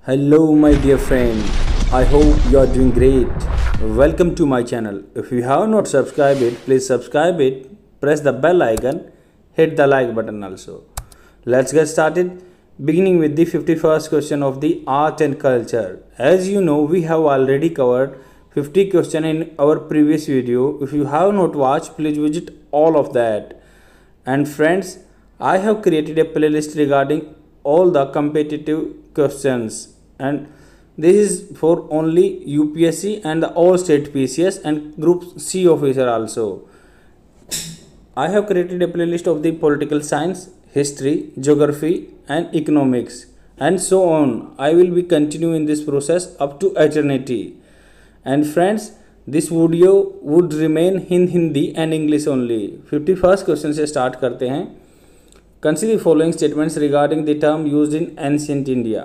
Hello, my dear friend. I hope you are doing great. Welcome to my channel. If you have not subscribed it, please subscribe it. Press the bell icon. Hit the like button also. Let's get started. Beginning with the 51st question of the art and culture. As you know, we have already covered 50 questions in our previous video. If you have not watched, please visit all of that. And friends, I have created a playlist regarding all the competitive questions, and this is for only UPSC and the all state PCS and group C officer also. I have created a playlist of the political science, history, geography and economics and so on. I will be continuing this process up to eternity. And friends, this video would remain in Hindi and English only. 51st question से start करते हैं. Consider the following statements regarding the term used in ancient India.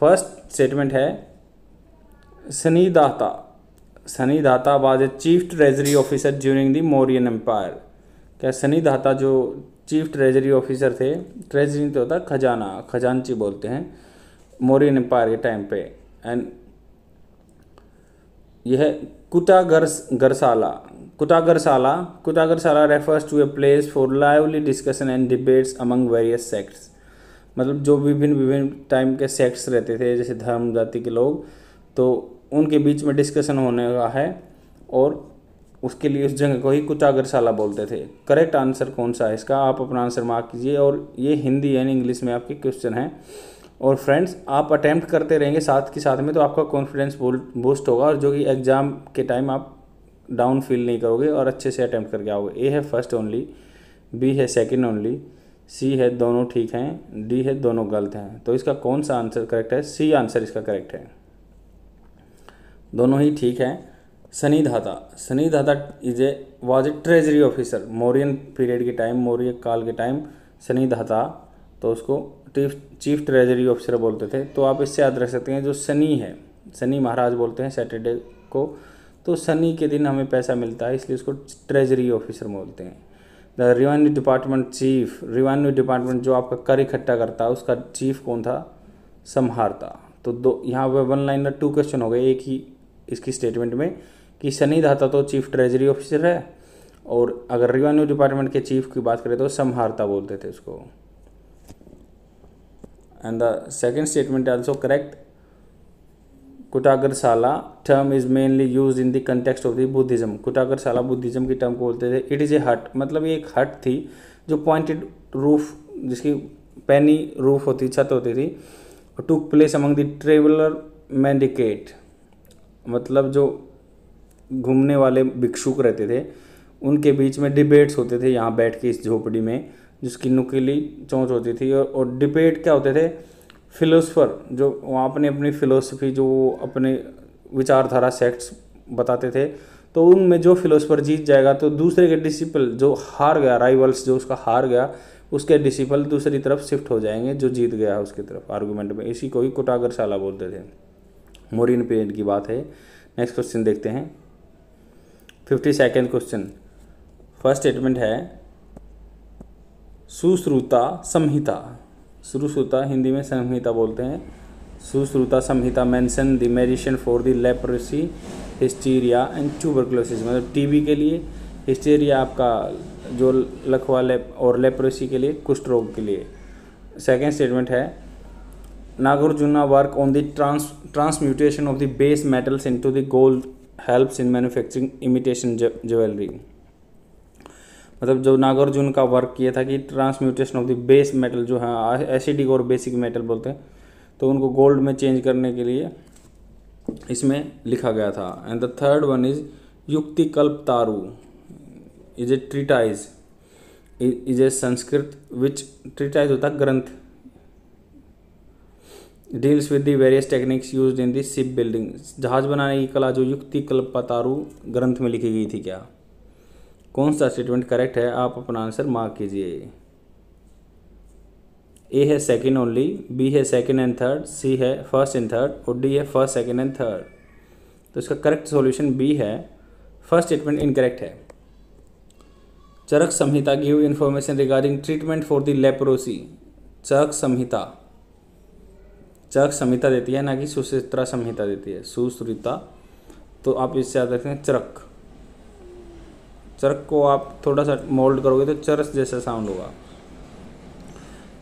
First statement है Sannidhata. Sannidhata was a chief treasury officer during the Mauryan empire. क्या सनीदाता जो chief treasury officer थे, treasury तो होता खजाना, खजांची बोलते हैं, मौर्यन एम्पायर के टाइम पे. एंड यह है Kutagarashala. Kutagarashala refers to a place for lively discussion and debates among various sects. मतलब जो विभिन्न टाइम के सेक्ट्स रहते थे, जैसे धर्म जाति के लोग, तो उनके बीच में डिस्कशन होने का है और उसके लिए उस जगह को ही कुटागरसाला बोलते थे. करेक्ट आंसर कौन सा है इसका, आप अपना आंसर मार्क कीजिए. और ये हिंदी एंड इंग्लिश में आपके क्वेश्चन हैं. और फ्रेंड्स, आप अटैम्प्ट करते रहेंगे साथ के साथ में, तो आपका कॉन्फिडेंस बूस्ट होगा और जो कि एग्ज़ाम के टाइम आप डाउन फील नहीं करोगे और अच्छे से अटैम्प्ट करके आओगे. ए है फर्स्ट ओनली, बी है सेकंड ओनली, सी है दोनों ठीक हैं, डी है दोनों गलत हैं. तो इसका कौन सा आंसर करेक्ट है? सी आंसर इसका करेक्ट है. दोनों ही ठीक हैं. Sannidhata was a treasury officer. Mauryan period के टाइम, मौर्य काल के टाइम सनीदाता, तो उसको चीफ ट्रेजरी ऑफिसर बोलते थे. तो आप इससे याद रख सकते हैं, जो शनि है, शनि महाराज बोलते हैं सैटरडे को, तो शनि के दिन हमें पैसा मिलता है, इसलिए उसको ट्रेजरी ऑफिसर बोलते हैं. The revenue department chief, revenue department जो आपका कर इकट्ठा करता है, उसका चीफ कौन था? संहारता. तो दो यहाँ पे वन लाइनर 2 क्वेश्चन हो गए एक ही इसकी स्टेटमेंट में, कि सनीदाता तो चीफ ट्रेजरी ऑफिसर है, और अगर रेवेन्यू डिपार्टमेंट के चीफ की बात करें तो संहारता बोलते थे उसको. And the second statement also correct. Kutagarashala term is mainly use in the context of the Buddhism. Kutagarashala Buddhism की टर्म को बोलते थे. इट इज़ ए हट, मतलब ये एक हट थी जो पॉइंटेड रूफ, जिसकी पैनी रूफ होती, छत होती थी. Took place among the traveller mendicant, मतलब जो घूमने वाले भिक्षुक रहते थे उनके बीच में डिबेट्स होते थे यहाँ बैठ के इस झोपड़ी में, जिसकी नुकीली चोंच होती थी. और डिबेट क्या होते थे? फिलोसफर जो वहाँ अपनी फिलोसफी, जो अपने विचारधारा सेक्ट्स बताते थे, तो उनमें जो फिलोसफर जीत जाएगा तो दूसरे के डिसिपल जो हार गया, राइवल्स जो उसका हार गया, उसके डिसिपल दूसरी तरफ शिफ्ट हो जाएंगे जो जीत गया उसकी तरफ आर्गूमेंट में. इसी को ही कुटागरसाला बोलते थे. मौर्यन पीरियड की बात है. नेक्स्ट क्वेश्चन देखते हैं. 52nd question. फर्स्ट स्टेटमेंट है सुश्रुता संहिता. सुश्रुता हिंदी में संहिता बोलते हैं. Sushruta Samhita mention the medicine for the leprosy, hysteria and tuberculosis. मतलब टीबी के लिए, हिस्टीरिया आपका जो लकवा और लेप्रोसी के लिए, कुष्ठ रोग के लिए. सेकेंड स्टेटमेंट है Nagarjuna work on the transmutation of the base metals into the gold helps in manufacturing imitation jewellery. मतलब जो नागार्जुन का वर्क किया था कि transmutation of the base metal, जो है एसिडिक और बेसिक मेटल बोलते हैं, तो उनको गोल्ड में चेंज करने के लिए इसमें लिखा गया था. And the third one is Yuktikalpataru is a treatise, is a Sanskrit which treatise होता है ग्रंथ, deals with the various techniques used in the ship building. जहाज बनाने की कला जो युक्तिकल्पतारु ग्रंथ में लिखी गई थी. क्या कौन सा स्टेटमेंट करेक्ट है? आप अपना आंसर मार्क कीजिए. ए है सेकंड ओनली, बी है सेकंड एंड थर्ड, सी है फर्स्ट एंड थर्ड, और डी है फर्स्ट सेकंड एंड थर्ड. तो इसका करेक्ट सॉल्यूशन बी है. फर्स्ट स्टेटमेंट इनकरेक्ट है. Charaka Samhita give information regarding treatment for the leprosy. Charaka Samhita Charaka Samhita देती है, ना कि सुश्रुता संहिता देती है। सुश्रुता, तो आप इससे याद रखें चरक। चरक को आप थोड़ा सा मोल्ड करोगे तो चरस जैसा साउंड होगा।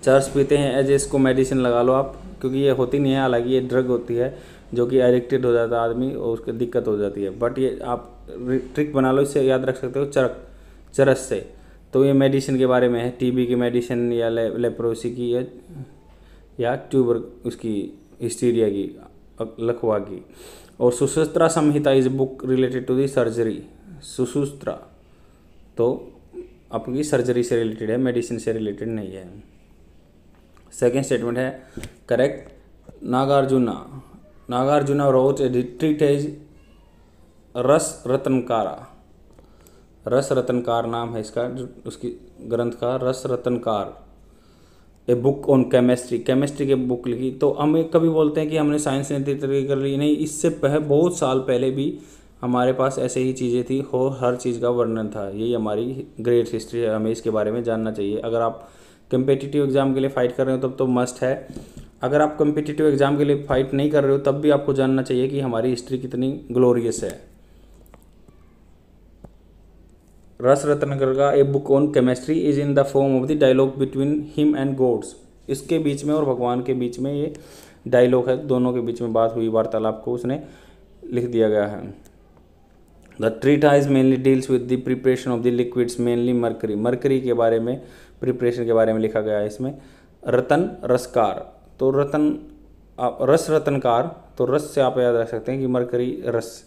चरस पीते हैं एज इसको मेडिसिन लगा लो आप, क्योंकि ये होती नहीं है, हालांकि ये ड्रग होती है जो कि एडिक्टेड हो जाता है आदमी और उसको दिक्कत हो जाती है। बट ये आप ट्रिक बना लो, इससे याद रख सकते हो चरक, चरस से। तो ये मेडिसिन के बारे में है, टीबी की मेडिसिन या लेप्रोसी की या ट्यूबर उसकी हिस्टीरिया की, लकवा की। और Sushruta Samhita is book related to the surgery. Sushruta तो आपकी सर्जरी से रिलेटेड है, मेडिसिन से रिलेटेड नहीं है। सेकेंड स्टेटमेंट है करेक्ट। नागार्जुना रोट ए ट्रीटेज रस रत्नकारा। रस रत्नकार नाम है इसका, जो उसकी ग्रंथ का, Rasa Ratnakara. A book on chemistry, chemistry के बुक लिखी। तो हम कभी बोलते हैं कि हमने साइंस ने तरक्की कर ली, नहीं, इससे बहुत साल पहले भी हमारे पास ऐसे ही चीज़ें थी और हर चीज़ का वर्णन था। यही हमारी ग्रेट हिस्ट्री है, हमें इसके बारे में जानना चाहिए। अगर आप कम्पिटिटिव एग्ज़ाम के लिए फ़ाइट कर रहे हो तब तो मस्ट है। अगर आप कम्पिटिटिव एग्ज़ाम के लिए फ़ाइट नहीं कर रहे हो तब भी आपको जानना चाहिए कि हमारी हिस्ट्री कितनी ग्लोरियस है। रस रत्नाकर का a book on chemistry is in the form of the dialogue between him and gods. इसके बीच में और भगवान के बीच में ये डायलॉग है, दोनों के बीच में बात हुई, वार्तालाप को उसने लिख दिया गया है। The treatise mainly deals with the preparation of the liquids mainly mercury. Mercury के बारे में, प्रिपरेशन के बारे में लिखा गया है इसमें। रतन रसकार, तो रतन रस रतनकार, तो रस से आप याद रख सकते हैं कि मरकरी रस।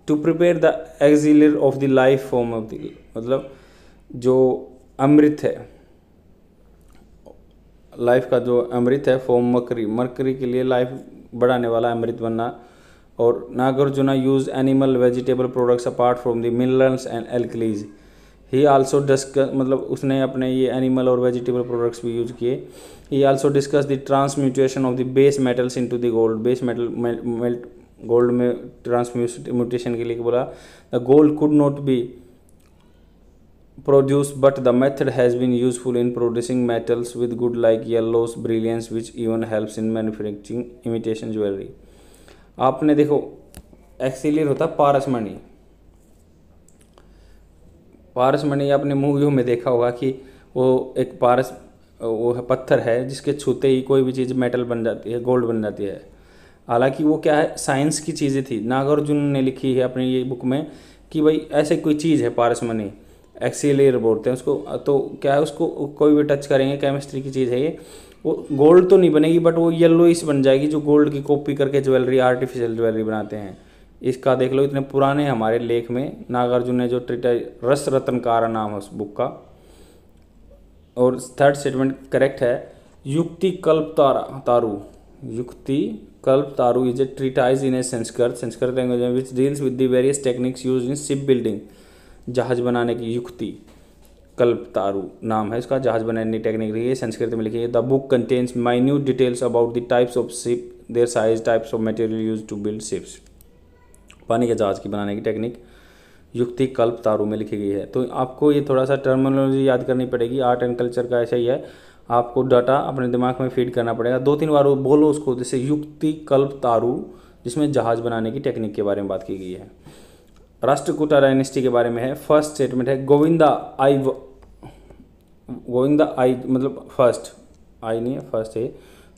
To prepare the elixir of the life form of the, मतलब जो अमृत है, लाइफ का जो अमृत है फॉर्म मरकरी, मरकरी के लिए लाइफ बढ़ाने वाला अमृत बनना। और Nagarjuna use animal vegetable products apart from the minerals and alkalis. He also discuss, मतलब उसने अपने ये एनिमल और वेजिटेबल प्रोडक्ट्स भी यूज किए। He also discuss the transmutation of the base metals into the gold. Base metal gold में transmutation के लिए बोला। The gold could not be produce but the method has been useful in producing metals with good like yellows brilliance which even helps in manufacturing imitation jewellery. आपने देखो एक्सिलियर होता पारसमणि। पारसमणि आपने मूवियों में देखा होगा कि वो एक वो पत्थर है जिसके छूते ही कोई भी चीज़ मेटल बन जाती है, गोल्ड बन जाती है। हालांकि वो क्या है, साइंस की चीज़ें थी। नागार्जुन ने लिखी है अपनी ये बुक में कि भाई ऐसे कोई चीज़ है पारसमणि, एक्सिलियर बोलते हैं उसको। तो क्या है, उसको कोई भी टच करेंगे, केमिस्ट्री की चीज़ है ये, वो गोल्ड तो नहीं बनेगी बट वो येलोइश बन जाएगी, जो गोल्ड की कॉपी करके ज्वेलरी, आर्टिफिशियल ज्वेलरी बनाते हैं। इसका देख लो, इतने पुराने हमारे लेख में नागार्जुन ने जो ट्रीटाइज, रस रत्नकार नाम है उस बुक का। और थर्ड स्टेटमेंट करेक्ट है। युक्ति कल्प तारू, Yuktikalpataru is a treatise in a Sanskrit language में which deals with the various techniques use in ship building. जहाज बनाने की युक्ति कल्प तारू नाम है इसका, जहाज बनाने की टेक्निक रही है, संस्कृत में लिखी है। The book contains minute details about the types of ship, their size, types of material use to build ships. पानी के जहाज की बनाने की टेक्निक युक्ति कल्प तारू में लिखी गई है। तो आपको ये थोड़ा सा टर्मिनोलॉजी याद करनी पड़ेगी। आर्ट एंड कल्चर का ऐसा ही है, आपको डाटा अपने दिमाग में फीड करना पड़ेगा। 2-3 बार बोलो उसको, जैसे युक्ति कल्प तारू, जिसमें जहाज बनाने की टेक्निक के बारे में बात की गई है। राष्ट्रकूटा डायनेस्टी के बारे में है। फर्स्ट स्टेटमेंट है गोविंदा आई मतलब फर्स्ट, आई नहीं है, फर्स्ट है।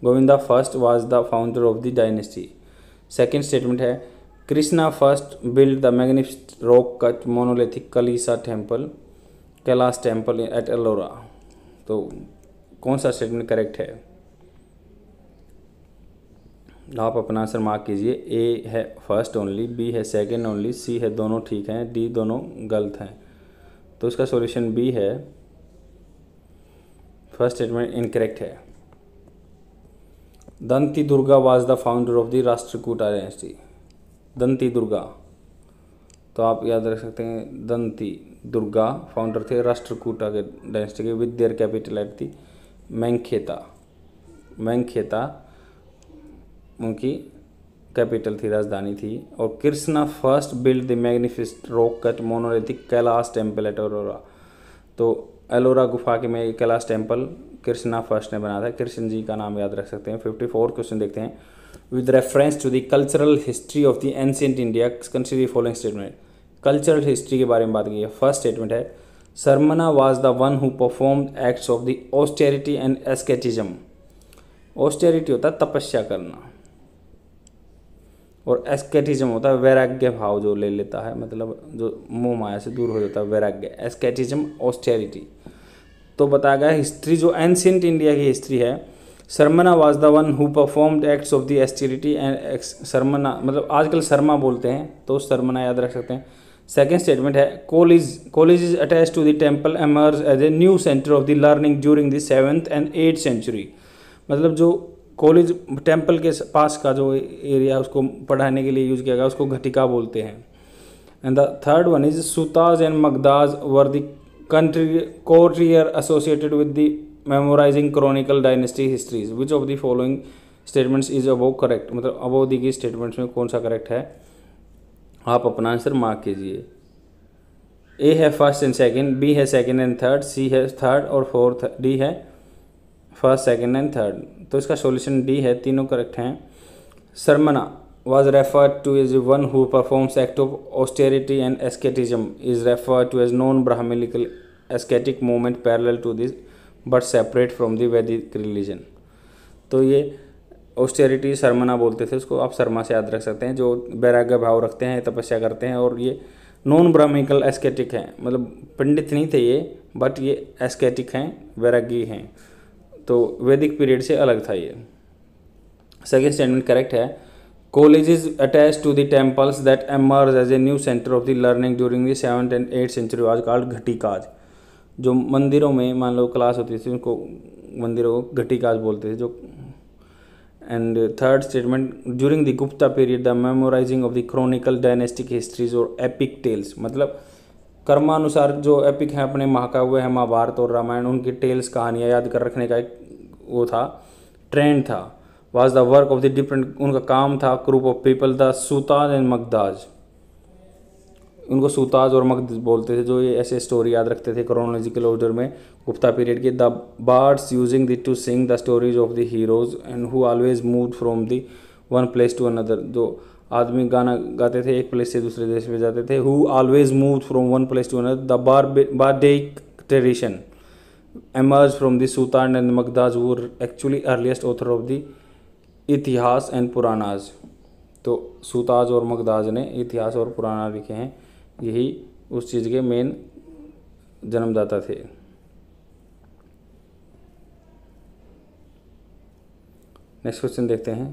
Govinda first was the founder of the dynasty. Second statement है Krishna first build the magnificent rock cut monolithic Kailasa temple, Kailash temple at Ellora. तो कौन सा स्टेटमेंट करेक्ट है? आप अपना आंसर मार्क कीजिए। ए है फर्स्ट ओनली, बी है सेकंड ओनली, सी है दोनों ठीक हैं, डी दोनों गलत हैं। तो इसका सॉल्यूशन बी है, फर्स्ट स्टेटमेंट इनकरेक्ट है। Danti Durga was the founder of the Rashtrakuta dynasty. Danti Durga, तो आप याद रख सकते हैं दंती दुर्गा फाउंडर थे राष्ट्रकूटा के डायनेस्टी के, with their capital at the Manyakheta. Manyakheta उनकी कैपिटल थी, राजधानी थी। और Krishna first build the magnificent rock cut monolithic Kailash temple at Ellora. Ellora एलोरा गुफा के में कैलाश टेम्पल कृष्णा फर्स्ट ने बनाया था, कृष्ण जी का नाम याद रख सकते हैं। 54 क्वेश्चन देखते हैं। With reference to the cultural history of the ancient India consider the following statement. Cultural history के बारे में बात की है। फर्स्ट स्टेटमेंट है Sramana was the one who performed acts of the austerity and asceticism. Austerity होता है तपस्या करना, और एस्केटिज्म होता है वैराग्य भाव जो ले लेता है, मतलब जो मोह माया से दूर हो जाता है, वैराग्य। एस्केटिज्म, ऑस्टेरिटी। तो बताया गया हिस्ट्री जो एंशिएंट इंडिया की हिस्ट्री है, Sramana was the one who performed acts of the austerity and Sramana, मतलब आजकल शर्मा बोलते हैं तो सरमना याद रख सकते हैं। सेकेंड स्टेटमेंट है college is attach to the temple emerge as a new centre of the learning during the 7th and 8th century. मतलब जो कॉलेज टेम्पल के पास का जो एरिया उसको पढ़ाने के लिए यूज किया गया उसको घटिका बोलते हैं। And the third one is Sutas and Magadhas were the courtier associated with the memorizing chronicle dynasty histories. Which of the following statements is above correct? मतलब above दी गई स्टेटमेंट्स में कौन सा करेक्ट है, आप अपना आंसर मार्क कीजिए। ए है फर्स्ट एंड सेकंड, बी है सेकंड एंड थर्ड, सी है थर्ड और फोर्थ, डी है फर्स्ट सेकंड एंड थर्ड। तो इसका सॉल्यूशन डी है, तीनों करेक्ट हैं। सरमना was referred to as one who performs act of austerity and asceticism is referred to as non-Brahminical ascetic movement parallel to this but separate from the Vedic religion। तो ये austerity शर्मना बोलते थे उसको, आप शर्मा से याद रख सकते हैं, जो वैराग्य भाव रखते हैं, तपस्या करते हैं। और ये नॉन ब्राह्मणिकल एस्केटिक हैं, मतलब पंडित नहीं थे ये, बट ये एस्केटिक हैं, वैरागी हैं। तो वैदिक पीरियड से अलग था ये। सेकेंड स्टेटमेंट करेक्ट है। College is attached to the temples that emerged as a new center of the learning during the 7th and 8th century was called घटिकाज। जो मंदिरों में मान लो क्लास होती थी उनको मंदिरों को घटिकाज बोलते थे जो। And third statement during the Gupta period the memorising of the chronicle dynastic histories और एपिक टेल्स, मतलब कर्मानुसार जो एपिक हैं अपने महाकाव्य है महाभारत और रामायण, उनकी टेल्स कहानियाँ याद कर रखने का एक वो था, ट्रेंड था। was the work of the different, उनका काम था group of people the Sutas and Magadhas. उनको सूताज और मगदाज बोलते थे, जो ये ऐसे स्टोरी याद रखते थे क्रोनोलॉजिकल ऑर्डर में गुप्ता पीरियड के। The bards using the to sing the stories of the heroes and who always moved from the one place to another. जो आदमी गाना गाते थे एक प्लेस से दूसरे देश में जाते थे, who always moved from one place to another. The bardic tradition emerged from the Sultan and Magdaz who were actually earliest author of the इतिहास एंड पुरानाज। तो सूताज और मगदाज ने इतिहास और पुराना लिखे हैं, यही उस चीज़ के मेन जन्मदाता थे। नेक्स्ट क्वेश्चन देखते हैं।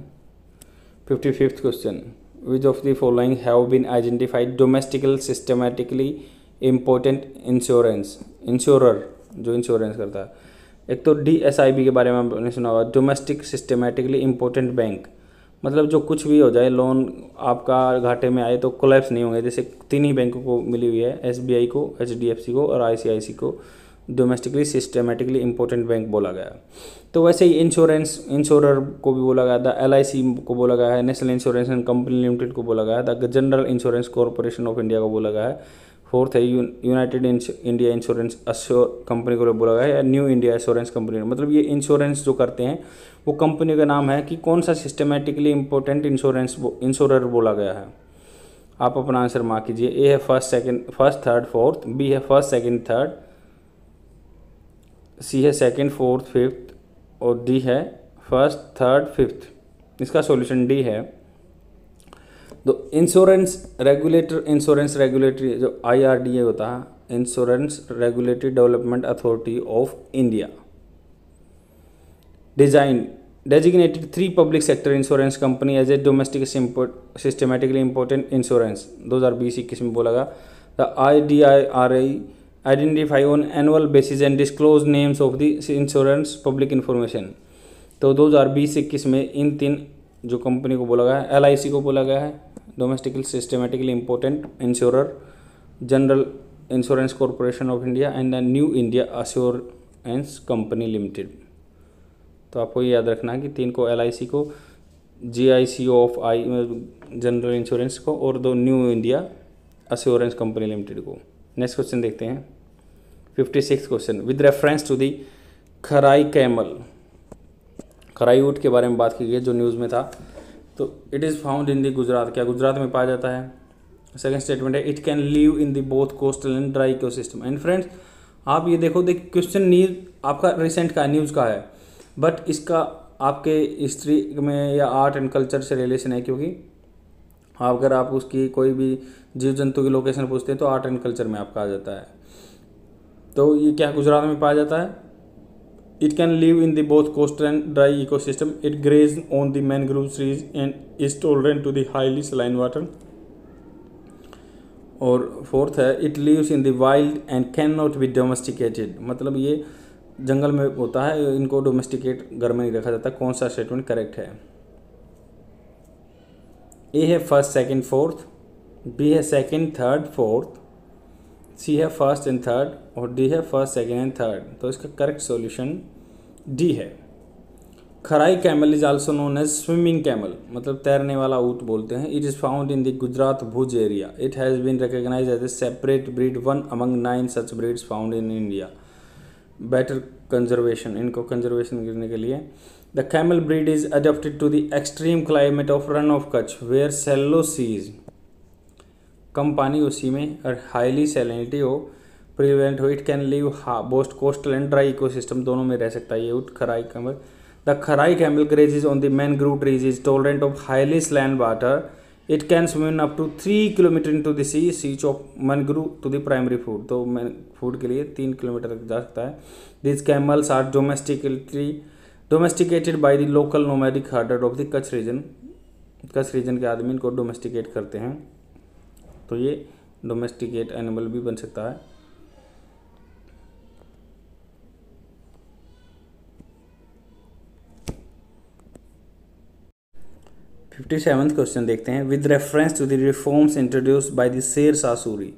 55th question, which of the following have been identified domestically systematically important insurer, जो इंश्योरेंस करता है। एक तो DSIB के बारे में आपने सुना होगा, डोमेस्टिक सिस्टमेटिकली इम्पोर्टेंट बैंक। मतलब जो कुछ भी हो जाए, लोन आपका घाटे में आए तो कोलैप्स नहीं होंगे। जैसे 3 ही बैंकों को मिली हुई है, SBI को, HDFC को और ICICI को डोमेस्टिकली सिस्टमेटिकली इम्पोर्टेंट बैंक बोला गया। तो वैसे ही इंश्योरर को भी बोला गया था, LIC को बोला गया है, national insurance and company Limited को बोला गया है, the general insurance corporation of India को बोला गया है। फोर्थ है United India insurance assure company को बोला गया है, या न्यू इंडिया एश्योरेंस कंपनी। मतलब ये इंश्योरेंस जो करते हैं वो कंपनी का नाम है कि कौन सा सिस्टमेटिकली इम्पोर्टेंट इंश्योरर बोला गया है। आप अपना आंसर मार्क कीजिए। ए है फर्स्ट थर्ड फोर्थ, बी है फर्स्ट सेकंड थर्ड, सी है सेकंड फोर्थ फिफ्थ और डी है फर्स्ट थर्ड फिफ्थ। इसका सॉल्यूशन डी है। तो इंश्योरेंस रेगुलेटरी जो IRDA होता है, insurance regulatory development authority of India, designated 3 public sector insurance company as a domestic systematically important insurance। 2020-21 में बोला गया। The IDIRA identify on annual basis and disclose names of the insurance public information। तो 2020-21 में इन 3 जो company को बोला गया है, LIC को बोला गया है domestically systematically important insurer, general insurance corporation of India and the new India Assurance Company limited. तो आपको ये याद रखना है कि 3 को LIC को, GIC ऑफ जनरल इंश्योरेंस को और 2 New India Assurance Company Limited को। नेक्स्ट क्वेश्चन देखते हैं। 56th question, with reference to the Kharai camel, Kharai ऊँट के बारे में बात की गई जो न्यूज़ में था। तो it is found in the Gujarat, क्या गुजरात में पाया जाता है। सेकंड स्टेटमेंट है it can live in the both coastal and dry ecosystem. And friends आप ये देखो, क्वेश्चन न्यूज़ आपका रिसेंट का न्यूज़ का है, बट इसका आपके हिस्ट्री में या आर्ट एंड कल्चर से रिलेशन है, क्योंकि अगर आप उसकी कोई भी जीव जंतु की लोकेशन पूछते हैं तो आर्ट एंड कल्चर में आपका आ जाता है। तो ये क्या गुजरात में पाया जाता है। It can live in the both coastal and dry ecosystem, it grazes on the mangrove trees and is tolerant to the highly saline water. और फोर्थ है it lives in the wild and can not be domesticated, मतलब ये जंगल में होता है, इनको domesticate घर में नहीं रखा जाता। कौन सा स्टेटमेंट करेक्ट है। ए है फर्स्ट सेकंड फोर्थ, बी है सेकंड थर्ड फोर्थ, सी है फर्स्ट एंड थर्ड और डी है फर्स्ट सेकंड एंड थर्ड। तो इसका करेक्ट सॉल्यूशन डी है। Kharai camel is also known as swimming camel, मतलब तैरने वाला ऊँट बोलते हैं। It is found in the Gujarat Bhuj area. It has been recognised as a separate breed, one among 9 such breeds found in India. Better conservation, इनको conservation करने के लिए the camel breed is adopted to the extreme climate of Rann of Kutch where shallow seas, कम पानी उसी में और highly salinity हो, प्रिवेंट हो। It can live both coastal and dry ecosystem, दोनों में रह सकता है ये ऊँट। Kharai camel, the Kharai camel grazes on the mangrove trees, is tolerant of highly saline water, it can swim up to 3 kilometre in to the sea, सीच of mangrove to the primary food, तो food के लिए 3 kilometre तक जा सकता है। This camels are domesticated by the local nomadic herder of the Kutch region, Kutch region के आदमी इनको डोमेस्टिकेट करते हैं, तो ये डोमेस्टिकेट एनिमल भी बन सकता है। फिफ्टी सेवन्थ क्वेश्चन देखते हैं। With reference to the reforms introduced by the Sher Shah Suri,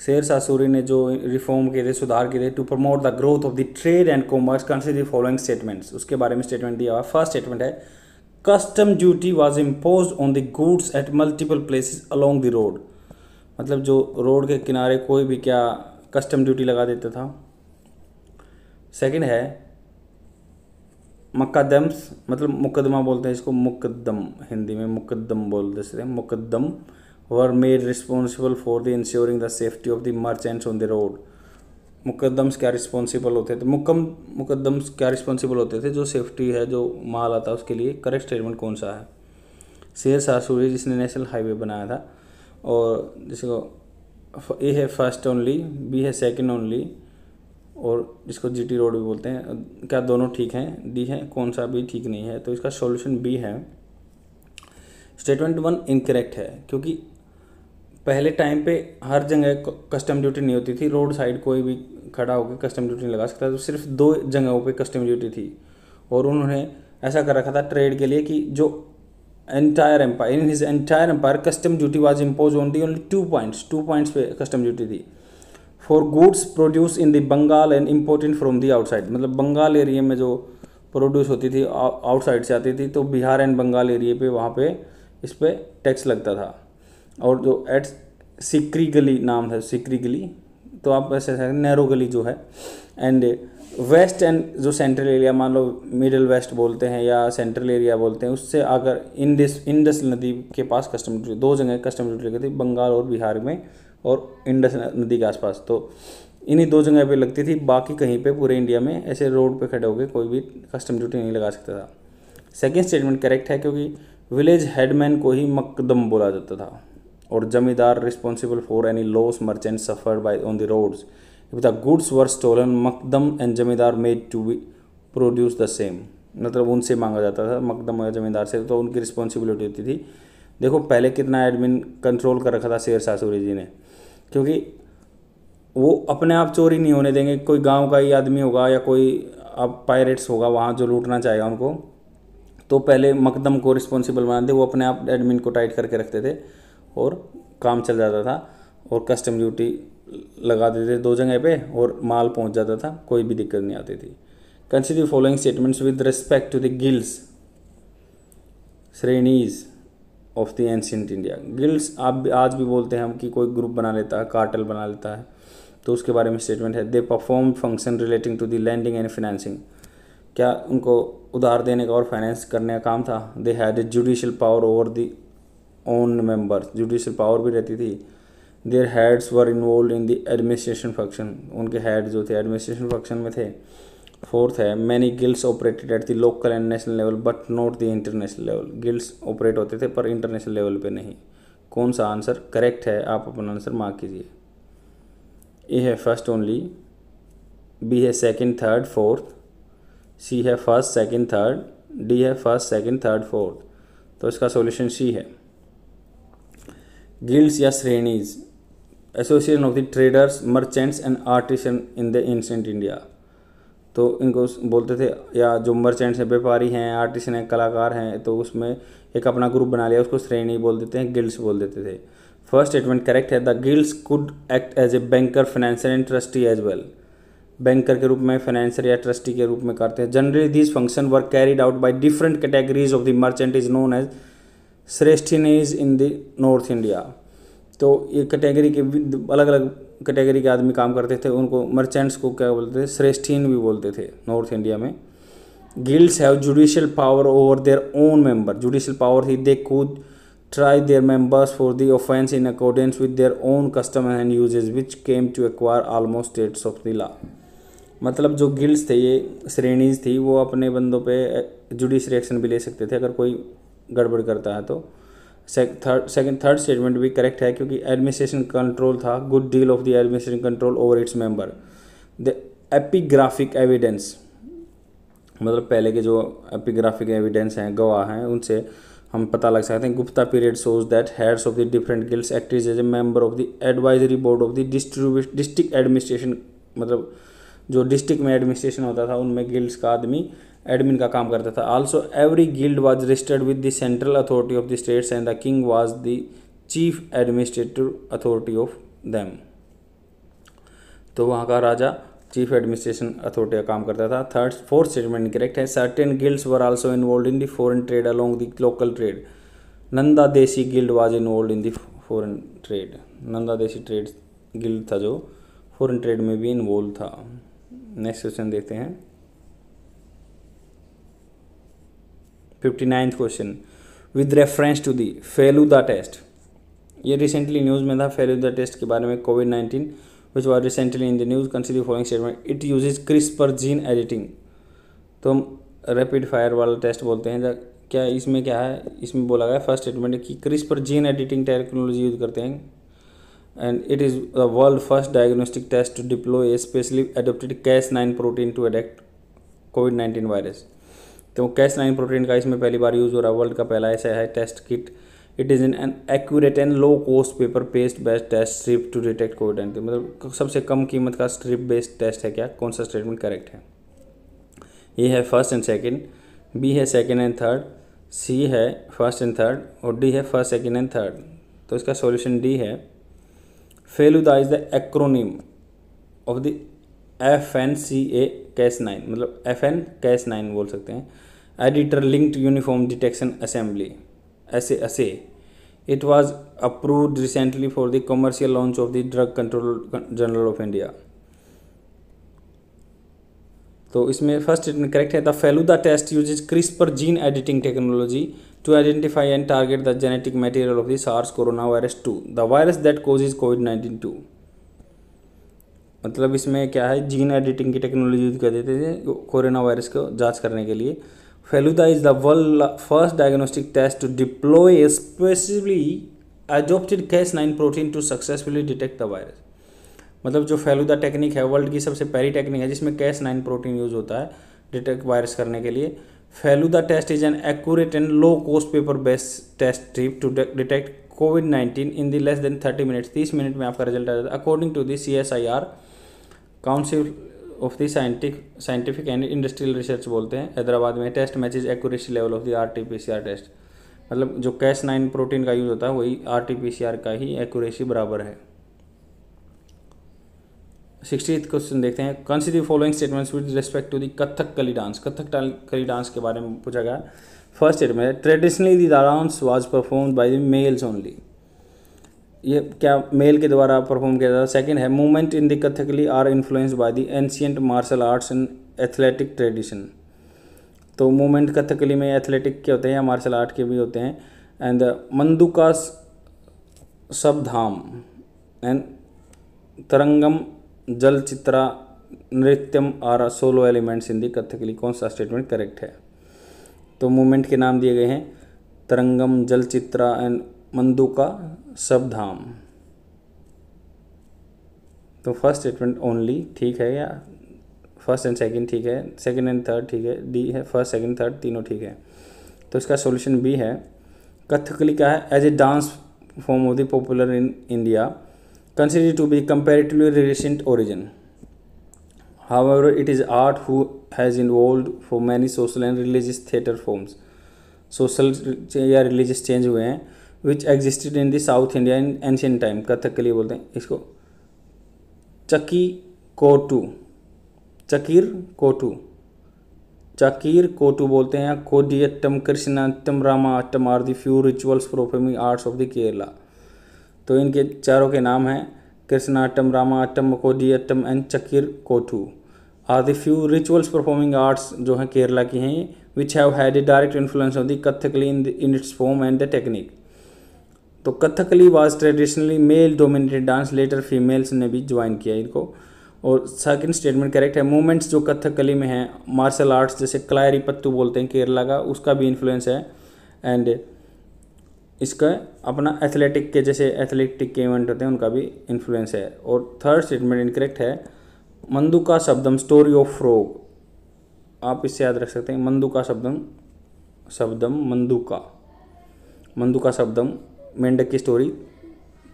शेर शाह सूरी ने जो रिफॉर्म किए थे, सुधार किए थे, to promote the growth of the trade and commerce, consider the following statements. उसके बारे में स्टेटमेंट दिया हुआ। फर्स्ट स्टेटमेंट है custom duty was imposed on the goods at multiple places along the road, मतलब जो रोड के किनारे कोई भी क्या कस्टम ड्यूटी लगा देता था। सेकंड है मुकद्दम्स, मतलब मुकदमा बोलते हैं इसको, मुकद्दम हिंदी में मुकद्दम बोल देते हैं, muqaddam were made responsible for the insuring the safety of the merchants on the road. मुकद्दम्स क्या रिस्पॉन्सिबल होते थे, मुकद्दम्स क्या रिस्पॉन्सिबल होते थे, जो सेफ्टी है, जो माल आता है उसके लिए। करेक्ट स्टेटमेंट कौन सा है। शेर शाह सूरी जिसने नेशनल हाईवे बनाया था, और जिसको ए है फर्स्ट ओनली, बी है सेकंड ओनली, और जिसको जीटी रोड भी बोलते हैं। क्या दोनों ठीक हैं, डी है, कौन सा भी ठीक नहीं है। तो इसका सॉल्यूशन बी है। स्टेटमेंट 1 इनकरेक्ट है, क्योंकि पहले टाइम पे हर जगह कस्टम ड्यूटी नहीं होती थी। रोड साइड कोई भी खड़ा होकर कस्टम ड्यूटी नहीं लगा सकता, तो सिर्फ 2 जगहों पे कस्टम ड्यूटी थी। और उन्होंने ऐसा कर रखा था ट्रेड के लिए कि जो entire empire, in his entire empire custom duty was impose on the only 2 points पे कस्टम ड्यूटी थी। For goods produce in the Bengal and imported from the outside, मतलब बंगाल एरिया में जो प्रोड्यूस होती थी आउटसाइड से आती थी, तो बिहार एंड बंगाल एरिया पे वहाँ पे इस पर टैक्स लगता था। और जो एट सिकरी गली नाम था, सिकरी गली, तो आप ऐसे नैरो गली जो है, एंड वेस्ट एंड जो सेंट्रल एरिया, मान लो मिडिल वेस्ट बोलते हैं या सेंट्रल एरिया बोलते हैं, उससे अगर इंडस नदी के पास कस्टम ड्यूटी, 2 जगह कस्टम ड्यूटी लगती थी, बंगाल और बिहार में, और इंडस नदी के आसपास। तो इन्हीं 2 जगह पे लगती थी, बाकी कहीं पे पूरे इंडिया में ऐसे रोड पे खड़े होकर कोई भी कस्टम ड्यूटी नहीं लगा सकता था। सेकेंड स्टेटमेंट करेक्ट है, क्योंकि विलेज हेडमैन को ही मकदम बोला जाता था, और zamindar responsible for any loss merchant suffered by on the roads if the goods were stolen, muqaddam and zamindar made to be produce the same, मतलब उनसे मांगा जाता था मकदम या जमींदार से, तो उनकी रिस्पॉन्सिबिलिटी होती थी। देखो पहले कितना एडमिन कंट्रोल कर रखा था शेर शाह सूरी जी ने, क्योंकि वो अपने आप चोरी नहीं होने देंगे। कोई गांव का ही आदमी होगा या कोई अब पायरेट्स होगा वहाँ जो लूटना चाहेगा उनको, तो पहले मकदम को रिस्पॉन्सिबल बनाते, वो अपने आप एडमिन को टाइट करके रखते थे और काम चल जाता था, और कस्टम ड्यूटी लगा देते थे 2 जगह पे और माल पहुंच जाता था, कोई भी दिक्कत नहीं आती थी। Consider following statements with respect to the guilds श्रेणीज of the ancient India. Guilds आप आज भी बोलते हैं हम कि कोई ग्रुप बना लेता है, कार्टेल बना लेता है, तो उसके बारे में स्टेटमेंट है। They perform function relating to the lending and financing, क्या उनको उधार देने का और फाइनेंस करने का काम था। They had a judicial power over the own members, judicial power भी रहती थी। Their heads were involve in the administration function, उनके हेड जो थे एडमिनिस्ट्रेशन फंक्शन में थे। फोर्थ है many guilds operated at the local and national level but not the international level, guilds operate होते थे पर इंटरनेशनल लेवल पे नहीं। कौन सा आंसर करेक्ट है, आप अपना आंसर मार्क कीजिए। ए है फर्स्ट ओनली, बी है सेकंड थर्ड फोर्थ, सी है फर्स्ट सेकंड थर्ड, डी है फर्स्ट सेकंड थर्ड फोर्थ। तो इसका सॉल्यूशन सी है। गिल्ड्स या shrenis, association of the traders merchants and artisan in the ancient India, तो इनको बोलते थे, या जो मर्चेंट्स हैं, व्यापारी हैं, आर्टिसन हैं, कलाकार हैं, तो उसमें एक अपना ग्रुप बना लिया, उसको श्रेणी बोल देते हैं, गिल्ड्स बोल देते थे। फर्स्ट स्टेटमेंट करेक्ट है। The guilds could act as a banker, financer and trustee as well, banker के रूप में, फाइनेंसर या ट्रस्टी के रूप में करते हैं। Generally this function were carried out by different categories of the merchant is known as shreshthinis in the north India, तो ये कैटेगरी के अलग अलग कैटेगरी के आदमी काम करते थे, उनको मर्चेंट्स को क्या बोलते थे, श्रेष्ठीन भी बोलते थे नॉर्थ इंडिया में। Guilds have judicial power over their own member, judicial power ही they could try their members for the offence in accordance with their own custom and usages which came to acquire almost status of the law. मतलब जो guilds थे, ये श्रेणीज थी, वो अपने बंदों पे जुडिशरी एक्शन भी ले सकते थे अगर कोई गड़बड़ करता है तो। थर्ड स्टेटमेंट भी करेक्ट है, क्योंकि एडमिनिस्ट्रेशन कंट्रोल था, good deal of the administration control over its member. The epigraphic evidence, मतलब पहले के जो एपिग्राफिक एविडेंस हैं, गवाह हैं, उनसे हम पता लग सकते हैं। Gupta period shows that heads of the different guilds acted as a member of the advisory board of the district administration, मतलब जो डिस्ट्रिक्ट में एडमिनिस्ट्रेशन होता था उनमें गिल्ड्स का आदमी एडमिन का काम करता था। Also every guild was registered with the central authority of the states and the king was the chief administrative authority of them, तो वहाँ का राजा चीफ एडमिनिस्ट्रेशन अथॉरिटी का काम करता था। फोर्थ स्टेटमेंट करेक्ट है। Certain guilds were also involve in the foreign trade along the local trade, Nanda Desi guild was involve in the foreign trade, Nanda Desi trade guild था जो फॉरेन ट्रेड में भी इन्वॉल्व था। नेक्स्ट क्वेश्चन देखते हैं। 59th question, with reference to the Feluda test, ये recently news में था फेलुदा टेस्ट के बारे में, कोविड-19 which was recently in the news, consider following statement, it uses CRISPR gene editing, तो हम रैपिड फायर वाला टेस्ट बोलते हैं। क्या इसमें क्या है, इसमें बोला गया फर्स्ट स्टेटमेंट है कि CRISPR gene editing technology use करते हैं, and it is the world first diagnostic test to deploy a specially adopted Cas9 protein to attack कोविड-19 वायरस। तो Cas9 प्रोटीन का इसमें पहली बार यूज़ हो रहा है, वर्ल्ड का पहला ऐसा है test kit. It is an accurate and low cost paper paste based test strip to detect कोविड-19, मतलब सबसे कम कीमत का स्ट्रिप बेस्ड टेस्ट है। क्या कौन सा स्टेटमेंट करेक्ट है? ए है फर्स्ट एंड सेकेंड, बी है सेकेंड एंड थर्ड, सी है फर्स्ट एंड थर्ड, और डी है फर्स्ट सेकेंड एंड थर्ड। तो इसका सॉल्यूशन डी है। Feluda is the acronym of the FNCA Cas9, मतलब FN Cas9 बोल सकते हैं, editor linked uniform detection assembly, ऐसे it was approved recently for the commercial launch of the drug control general of India. तो इसमें first statement correct है। The Feluda test uses CRISPR gene editing technology to identify and target the genetic material of the SARS corona virus 2, the virus that causes कोविड-19 2। मतलब इसमें क्या है, gene editing की technology use कर देते थे कोरोना वायरस को जांच करने के लिए। Feluda is the world first diagnostic test to deploy specifically adopted Cas9 protein to successfully detect the virus. मतलब जो फेलुदा टेक्निक है वर्ल्ड की सबसे पहली टेक्निक है जिसमें Cas9 प्रोटीन यूज होता है डिटेक्ट वायरस करने के लिए। Feluda test is an accurate and low cost paper based test strip to detect कोविड-19 in the less than 30 minutes, 30 minute में आपका रिजल्ट आ जाता है। According to the CSIR council of the scientific and industrial research बोलते हैं हैदराबाद में, test matches accuracy level of the RT-PCR test, मतलब जो Cas9 प्रोटीन का यूज़ होता है वही RT-PCR का ही एक्यूरेसी बराबर है। 60th क्वेश्चन देखते हैं। Consider following statements with respect to the Kathakali dance, Kathakali dance के बारे में पूछा गया। First statement, traditionally the dance was performed by the males only, ये क्या मेल के द्वारा परफॉर्म किया जाता है। सेकंड है movement in the Kathakali are influenced by the ancient martial arts and athletic tradition. तो मूवमेंट कथकली में एथलेटिक के होते हैं या मार्शल आर्ट के भी होते हैं। And Manduka Shabdam and Tarangam Jalachitra Nrityam are solo elements in the Kathakali. कौन सा स्टेटमेंट करेक्ट है? तो मूवमेंट के नाम दिए गए हैं तरंगम, जलचित्रा एंड मंदुका सबधाम। तो फर्स्ट स्टेटमेंट ओनली ठीक है, या फर्स्ट एंड सेकंड ठीक है, सेकंड एंड थर्ड ठीक है, डी है फर्स्ट सेकंड थर्ड तीनों ठीक है। तो इसका सॉल्यूशन बी है। कथकली क्या है? As a dance form of the popular in India considered to be comparatively recent origin. However, it is art who has involved for many social and religious theatre forms. Social या religious change हुए हैं which existed in the south India in ancient time. Kathakali बोलते हैं इसको चकी कोटू, चकीर कोटू, चकीर कोटू बोलते हैं, या Koodiyattam, Krishnattam, Ramanattam are the few rituals performing arts of the Kerala. तो इनके चारों के नाम हैं Krishnattam, Ramanattam, Koodiyattam and Chakyar Koothu are the few rituals performing arts जो हैं केरला की हैं which have had a direct influence of the Kathakali in its form and the technique. तो Kathakali was traditionally male dominated dance, later females ने भी ज्वाइन किया इनको। और सेकंड स्टेटमेंट करेक्ट है। मूवमेंट्स जो कथकली में हैं मार्शल आर्ट्स जैसे क्लायरी पत्तू बोलते हैं केरला का, उसका भी इन्फ्लुएंस है। एंड इसका अपना एथलेटिक के जैसे एथलेटिक के इवेंट होते हैं उनका भी इन्फ्लुएंस है। और थर्ड स्टेटमेंट इनकरेक्ट है। मंदुका शब्दम स्टोरी ऑफ फ्रॉग, आप इससे याद रख सकते हैं मंदुका शब्दम मंदुका शब्दम मेंढक की story.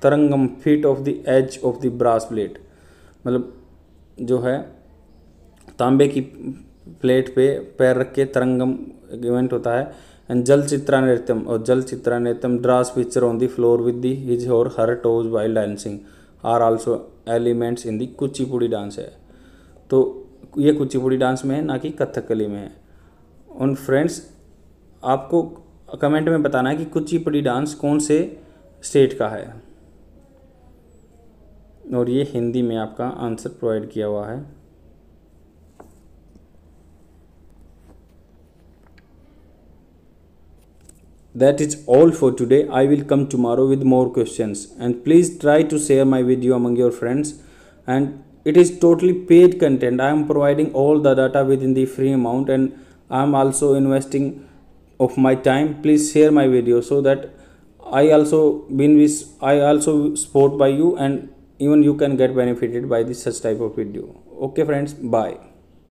Tarangam feet of the edge of the brass plate, मतलब जो है तांबे की प्लेट पे पैर रख के तरंगम इवेंट होता है। एंड जलचित्रा नृत्यम, और Jalachitra Nrityam draws picture on the floor with the his or her toes while dancing are also elements in the Kuchipudi dance है। तो ये कुचिपुड़ी डांस में है, ना कि कथकली में है। और फ्रेंड्स आपको कमेंट में बताना है कि कुचिपुड़ी डांस कौन से स्टेट का है, और ये हिंदी में आपका आंसर प्रोवाइड किया हुआ है। That is all for today. I will come tomorrow with more questions, and please try to share my video among your friends. And it is totally paid content. I am providing all the data within the free amount, and I am also investing of my time. Please share my video so that I also support by you, and even you can get benefited by this such type of video. Okay friends, bye.